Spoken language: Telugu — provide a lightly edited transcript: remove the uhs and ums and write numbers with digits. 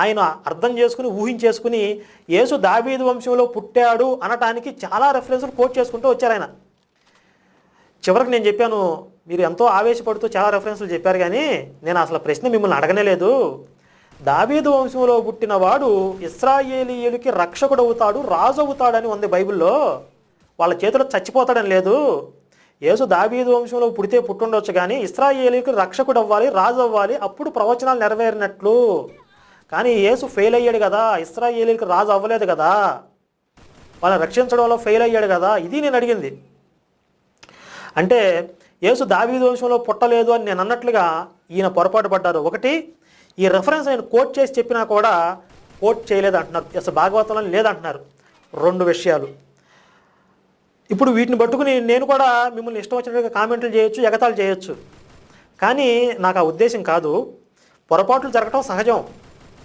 ఆయన అర్థం చేసుకుని ఊహించేసుకుని యేసు దావీదు వంశంలో పుట్టాడు అనటానికి చాలా రెఫరెన్సులు కోట్ చేసుకుంటూ వచ్చారు ఆయన. చివరికి నేను చెప్పాను, మీరు ఎంతో ఆవేశపడుతూ చాలా రెఫరెన్సులు చెప్పారు, కానీ నేను అసలు ప్రశ్న మిమ్మల్ని అడగనే లేదు. దావీదు వంశంలో పుట్టినవాడు ఇశ్రాయేలీయులకి రక్షకుడు అవుతాడు, రాజు అవుతాడని ఉంది బైబిల్లో. వాళ్ళ చేతిలో చచ్చిపోతాడని లేదు. యేసు దావీదు వంశంలో పుడితే పుట్టుండొచ్చు, కానీ ఇశ్రాయేలీయులకి రక్షకుడు అవ్వాలి, రాజు అవ్వాలి, అప్పుడు ప్రవచనాలు నెరవేరినట్లు. కానీ యేసు ఫెయిల్ అయ్యాడు కదా, ఇశ్రాయేలీయులకి రాజు అవ్వలేదు కదా, వాళ్ళని రక్షించడంలో ఫెయిల్ అయ్యాడు కదా. ఇది నేను అడిగింది. అంటే యేసు దావీదు వంశంలో పుట్టలేదు అని నేను అన్నట్లుగా ఈయన పొరపాటు పడ్డారు. ఒకటి, ఈ రెఫరెన్స్ ఆయన కోట్ చేసి చెప్పినా కూడా కోట్ చేయలేదు అంటున్నారు, అసలు భాగవతంలో లేదంటున్నారు. 2 విషయాలు. ఇప్పుడు వీటిని పట్టుకుని నేను కూడా మిమ్మల్ని ఇష్టం వచ్చినట్టుగా కామెంట్లు చేయొచ్చు, ఎగతాళి చేయొచ్చు, కానీ నాకు ఆ ఉద్దేశం కాదు. పొరపాట్లు జరగటం సహజం.